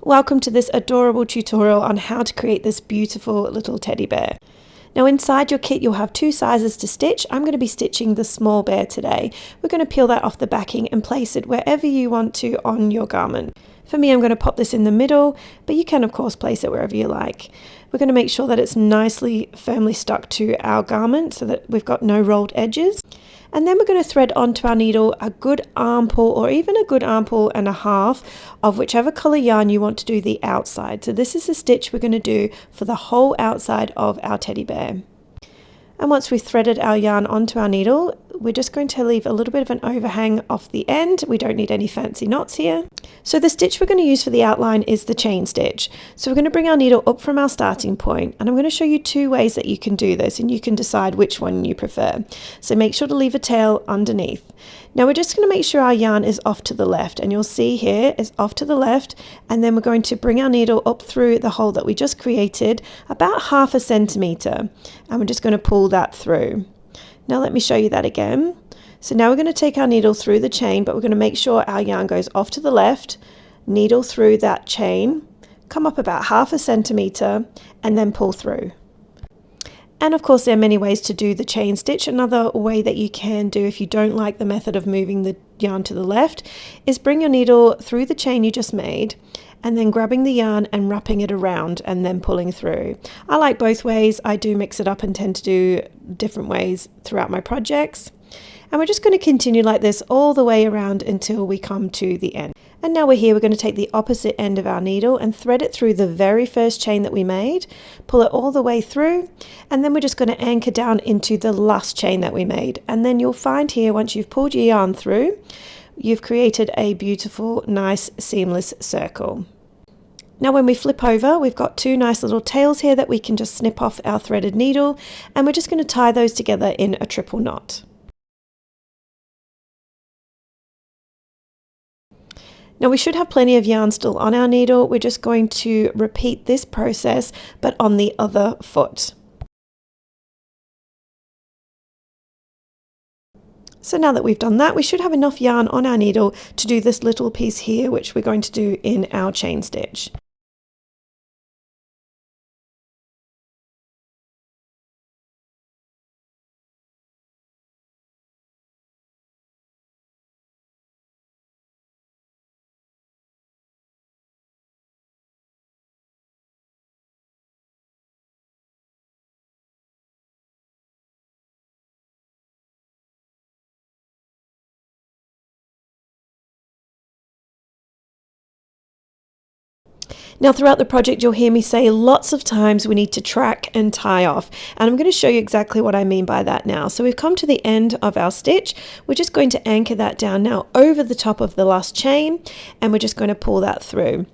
Welcome to this adorable tutorial on how to create this beautiful little teddy bear. Now inside your kit you'll have two sizes to stitch. I'm going to be stitching the small bear today. We're going to peel that off the backing and place it wherever you want to on your garment. For me, I'm going to pop this in the middle, but you can of course place it wherever you like. We're going to make sure that it's nicely firmly stuck to our garment so that we've got no rolled edges. And then we're going to thread onto our needle a good armful or even a good armful and a half of whichever color yarn you want to do the outside. So this is a stitch we're going to do for the whole outside of our teddy bear. And once we've threaded our yarn onto our needle, we're just going to leave a little bit of an overhang off the end. We don't need any fancy knots here. So the stitch we're going to use for the outline is the chain stitch. So we're going to bring our needle up from our starting point, and I'm going to show you two ways that you can do this, and you can decide which one you prefer. So make sure to leave a tail underneath. Now we're just going to make sure our yarn is off to the left, and you'll see here it's off to the left, and then we're going to bring our needle up through the hole that we just created about 1/2 centimeter, and we're just going to pull that through. Now let me show you that again. So now we're going to take our needle through the chain, but we're going to make sure our yarn goes off to the left, needle through that chain, come up about 1/2 centimeter, and then pull through. And of course there are many ways to do the chain stitch. Another way that you can do if you don't like the method of moving the yarn to the left is bring your needle through the chain you just made and then grabbing the yarn and wrapping it around and then pulling through. I like both ways. I do mix it up and tend to do different ways throughout my projects. And we're just going to continue like this all the way around until we come to the end. And now we're here, we're going to take the opposite end of our needle and thread it through the very first chain that we made, pull it all the way through, and then we're just going to anchor down into the last chain that we made. And then you'll find here, once you've pulled your yarn through, you've created a beautiful, nice, seamless circle. Now when we flip over, we've got two nice little tails here that we can just snip off our threaded needle, and we're just going to tie those together in a triple knot. Now we should have plenty of yarn still on our needle. We're just going to repeat this process, but on the other foot. So now that we've done that, we should have enough yarn on our needle to do this little piece here, which we're going to do in our chain stitch. Now throughout the project you'll hear me say lots of times we need to track and tie off, and I'm going to show you exactly what I mean by that now. So we've come to the end of our stitch. We're just going to anchor that down now over the top of the last chain, and we're just going to pull that through.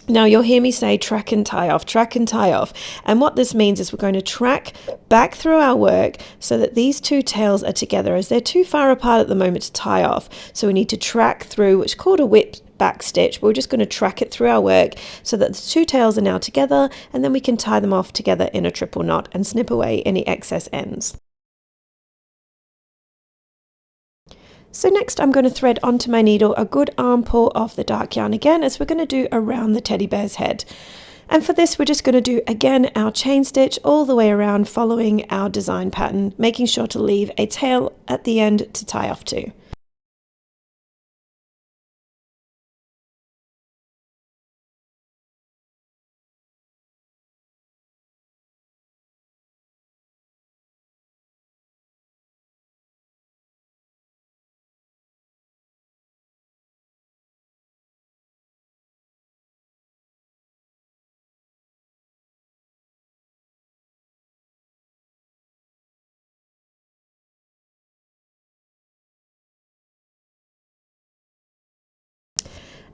Now you'll hear me say track and tie off, track and tie off. And what this means is we're going to track back through our work so that these two tails are together, as they're too far apart at the moment to tie off. So we need to track through, which is called a whip back stitch. We're just going to track it through our work so that the two tails are now together, and then we can tie them off together in a triple knot and snip away any excess ends. So next I'm going to thread onto my needle a good armful of the dark yarn again, as we're going to do around the teddy bear's head. And for this we're just going to do again our chain stitch all the way around, following our design pattern, making sure to leave a tail at the end to tie off to.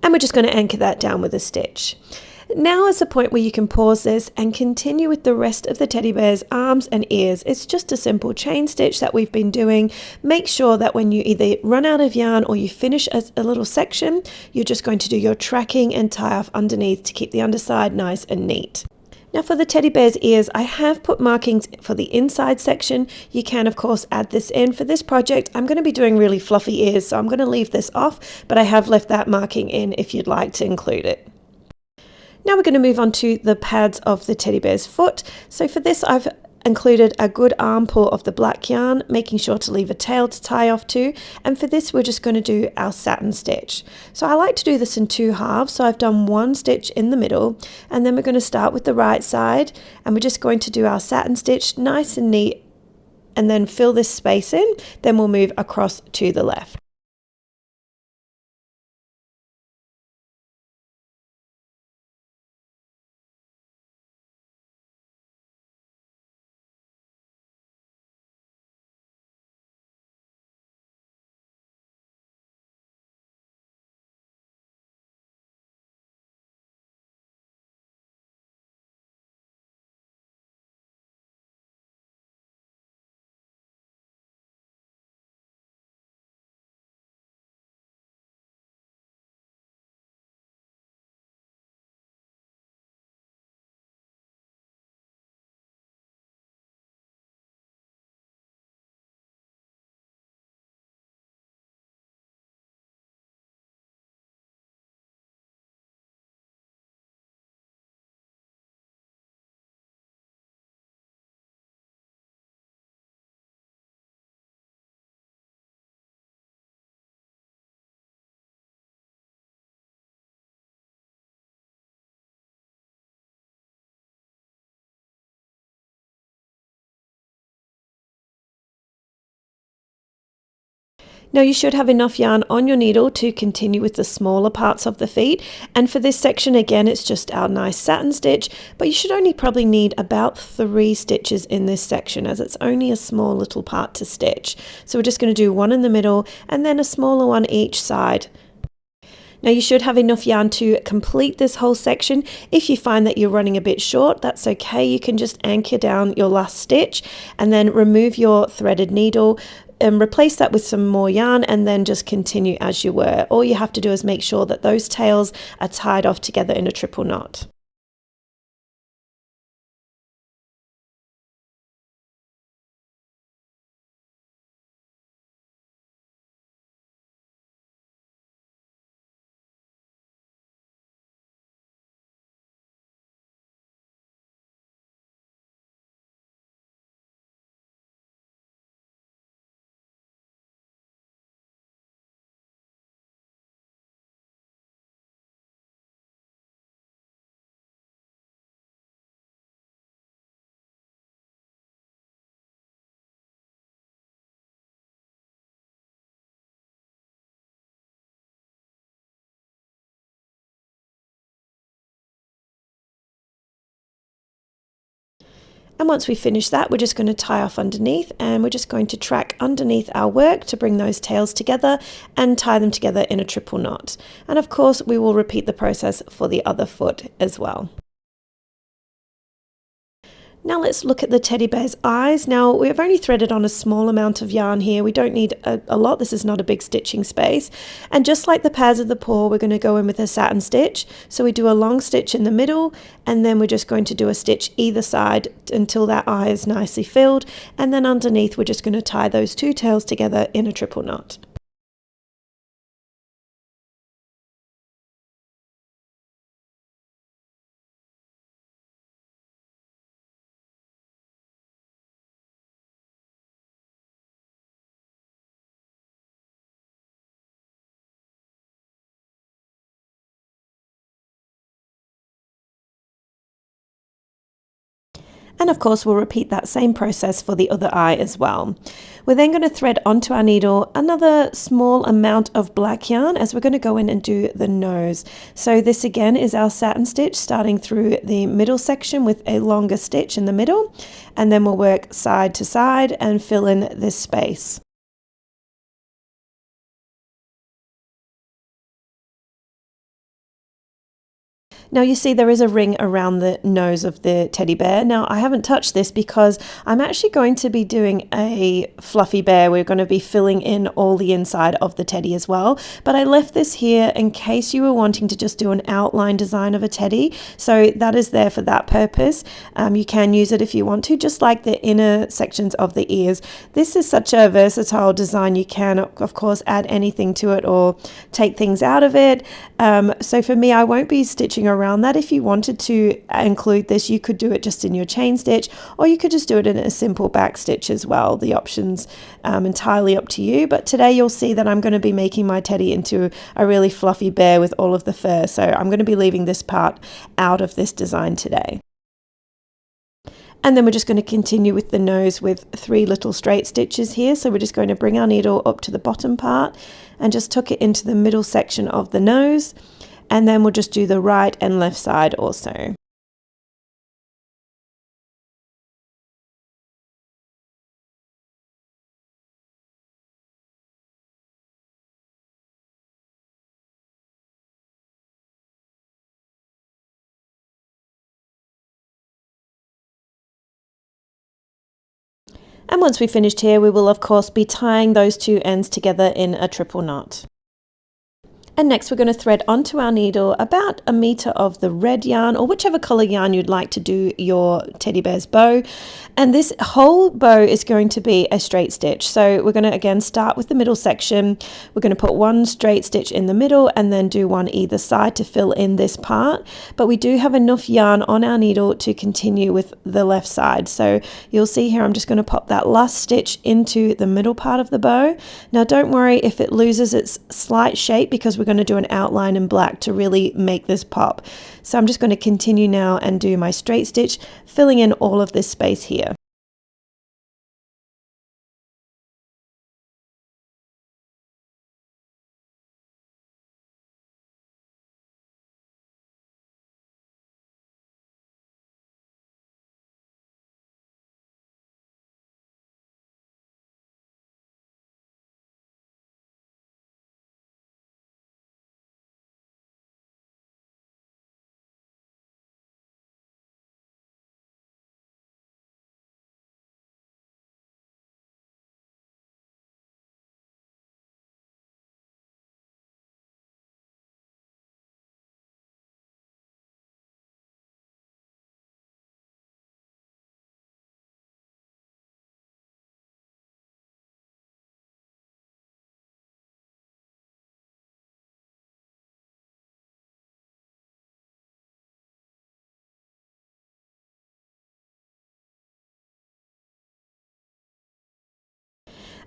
And we're just going to anchor that down with a stitch. Now is the point where you can pause this and continue with the rest of the teddy bear's arms and ears. It's just a simple chain stitch that we've been doing. Make sure that when you either run out of yarn or you finish a little section, you're just going to do your tracking and tie off underneath to keep the underside nice and neat. Now for the teddy bear's ears, I have put markings for the inside section. You can of course add this in. For this project, I'm going to be doing really fluffy ears, so I'm going to leave this off, but I have left that marking in if you'd like to include it. Now we're going to move on to the pads of the teddy bear's foot. So for this I've included a good armful of the black yarn, making sure to leave a tail to tie off to, and for this we're just going to do our satin stitch. So I like to do this in 2 halves, so I've done 1 stitch in the middle, and then we're going to start with the right side and we're just going to do our satin stitch nice and neat and then fill this space in, then we'll move across to the left. Now you should have enough yarn on your needle to continue with the smaller parts of the feet, and for this section again it's just our nice satin stitch, but you should only probably need about 3 stitches in this section as it's only a small little part to stitch. So we're just going to do 1 in the middle and then a smaller one each side. Now you should have enough yarn to complete this whole section. If you find that you're running a bit short, that's okay. You can just anchor down your last stitch and then remove your threaded needle and replace that with some more yarn and then just continue as you were. All you have to do is make sure that those tails are tied off together in a triple knot. And once we finish that, we're just going to tie off underneath and we're just going to track underneath our work to bring those tails together and tie them together in a triple knot. And of course, we will repeat the process for the other foot as well. Now let's look at the teddy bear's eyes. Now we've only threaded on a small amount of yarn here. We don't need a lot. This is not a big stitching space. And just like the pads of the paw, we're going to go in with a satin stitch. So we do a long stitch in the middle and then we're just going to do a stitch either side until that eye is nicely filled. And then underneath, we're just going to tie those 2 tails together in a triple knot. And of course, we'll repeat that same process for the other eye as well. We're then going to thread onto our needle another small amount of black yarn as we're going to go in and do the nose. So this again is our satin stitch starting through the middle section with a longer stitch in the middle, and then we'll work side to side and fill in this space. Now you see there is a ring around the nose of the teddy bear. Now I haven't touched this because I'm actually going to be doing a fluffy bear. We're going to be filling in all the inside of the teddy as well. But I left this here in case you were wanting to just do an outline design of a teddy. So that is there for that purpose. You can use it if you want to, just like the inner sections of the ears. This is such a versatile design. You can, of course, add anything to it or take things out of it. So for me, I won't be stitching around around that. If you wanted to include this, you could do it just in your chain stitch, or you could just do it in a simple back stitch as well. The options entirely up to you, but today you'll see that I'm going to be making my teddy into a really fluffy bear with all of the fur, so I'm going to be leaving this part out of this design today. And then we're just going to continue with the nose with 3 little straight stitches here. So we're just going to bring our needle up to the bottom part and just tuck it into the middle section of the nose, and then we'll just do the right and left side also. And once we've finished here, we will of course be tying those 2 ends together in a triple knot. And next we're going to thread onto our needle about 1 meter of the red yarn, or whichever color yarn you'd like to do your teddy bear's bow. And this whole bow is going to be a straight stitch. So we're going to again start with the middle section. We're going to put 1 straight stitch in the middle and then do 1 either side to fill in this part. But we do have enough yarn on our needle to continue with the left side. So you'll see here I'm just going to pop that last stitch into the middle part of the bow. Now don't worry if it loses its slight shape, because we're going to do an outline in black to really make this pop. So I'm just going to continue now and do my straight stitch, filling in all of this space here.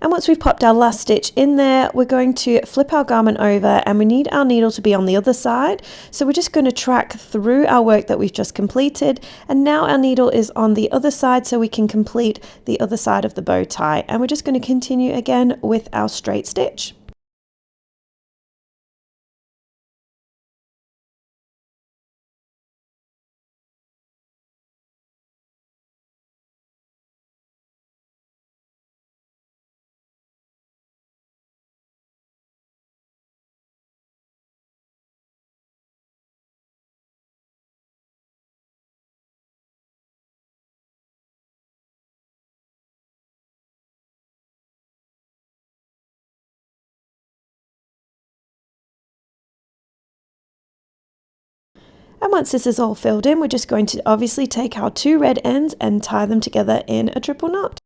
And once we've popped our last stitch in there, we're going to flip our garment over, and we need our needle to be on the other side. So we're just going to track through our work that we've just completed. And now our needle is on the other side, so we can complete the other side of the bow tie. And we're just going to continue again with our straight stitch. And once this is all filled in, we're just going to obviously take our 2 red ends and tie them together in a triple knot.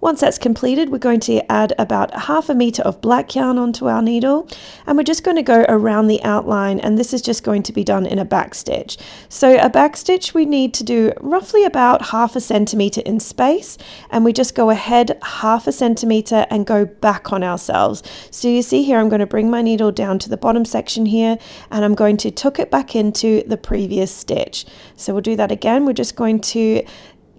Once that's completed, we're going to add about 1/2 meter of black yarn onto our needle, and we're just going to go around the outline, and this is just going to be done in a back stitch. So a back stitch we need to do roughly about 1/2 centimeter in space, and we just go ahead 1/2 centimeter and go back on ourselves. So you see here I'm going to bring my needle down to the bottom section here, and I'm going to tuck it back into the previous stitch. So we'll do that again. We're just going to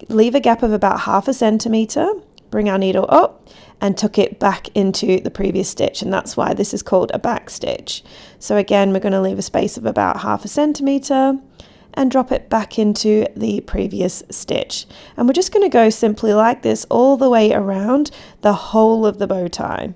leave a gap of about 1/2 centimeter, bring our needle up and tuck it back into the previous stitch, and that's why this is called a back stitch. So again, we're going to leave a space of about 1/2 centimeter and drop it back into the previous stitch. And we're just going to go simply like this all the way around the whole of the bow tie.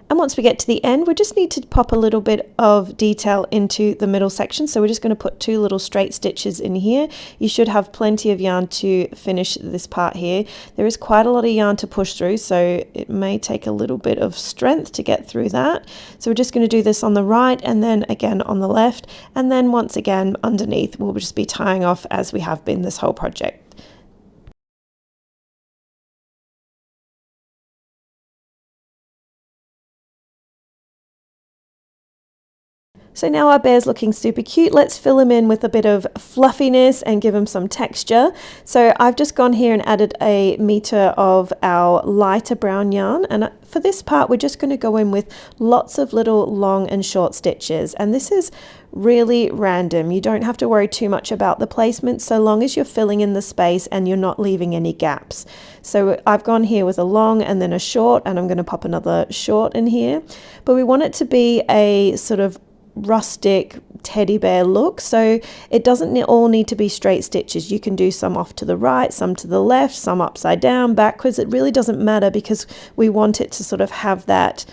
And once we get to the end, we just need to pop a little bit of detail into the middle section. So we're just going to put 2 little straight stitches in here. You should have plenty of yarn to finish this part here. There is quite a lot of yarn to push through, so it may take a little bit of strength to get through that. So we're just going to do this on the right and then again on the left. And then once again underneath, we'll just be tying off as we have been this whole project. So now our bear's looking super cute. Let's fill him in with a bit of fluffiness and give him some texture. So I've just gone here and added a meter of our lighter brown yarn. And for this part, we're just going to go in with lots of little long and short stitches. And this is really random. You don't have to worry too much about the placement so long as you're filling in the space and you're not leaving any gaps. So I've gone here with a long and then a short, and I'm going to pop another short in here. But we want it to be a sort of rustic teddy bear look, so it doesn't all need to be straight stitches. You can do some off to the right, some to the left, some upside down, backwards. It really doesn't matter because we want it to sort of have that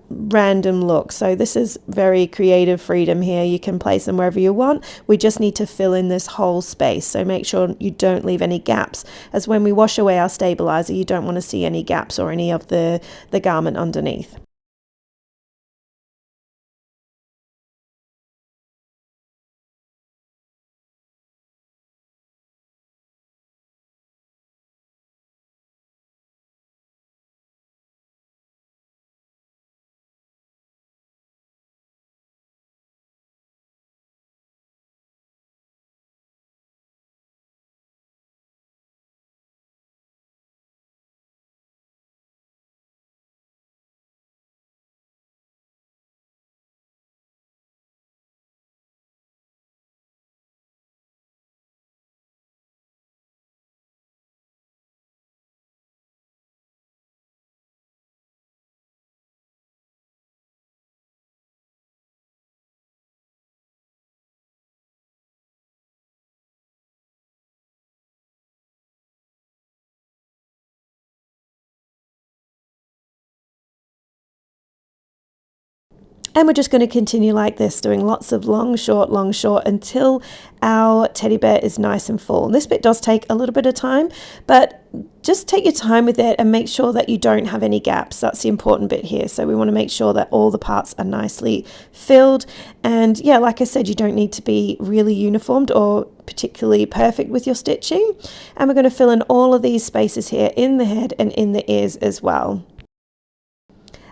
random look. So this is very creative freedom here. You can place them wherever you want. We just need to fill in this whole space, so make sure you don't leave any gaps, as when we wash away our stabilizer you don't want to see any gaps or any of the garment underneath. And we're just going to continue like this, doing lots of long, short, until our teddy bear is nice and full. And this bit does take a little bit of time, but just take your time with it and make sure that you don't have any gaps. That's the important bit here. So we want to make sure that all the parts are nicely filled. And yeah, like I said, you don't need to be really uniformed or particularly perfect with your stitching. And we're going to fill in all of these spaces here in the head and in the ears as well.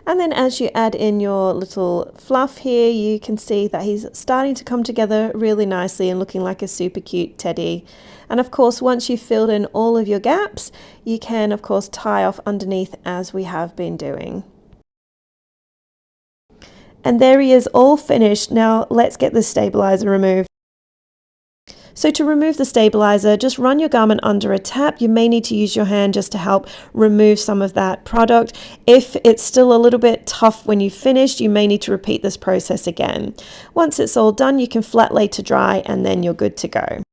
And then as you add in your little fluff here, you can see that he's starting to come together really nicely and looking like a super cute teddy. And of course, once you've filled in all of your gaps, you can of course tie off underneath as we have been doing. And there he is, all finished. Now let's get the stabilizer removed. So to remove the stabilizer, just run your garment under a tap. You may need to use your hand just to help remove some of that product. If it's still a little bit tough when you've finished, you may need to repeat this process again. Once it's all done, you can flat lay to dry and then you're good to go.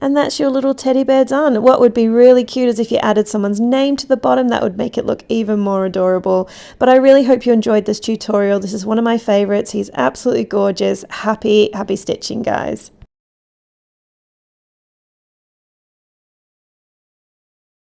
And that's your little teddy bear done. What would be really cute is if you added someone's name to the bottom. That would make it look even more adorable. But I really hope you enjoyed this tutorial. This is one of my favorites. He's absolutely gorgeous. Happy stitching, guys.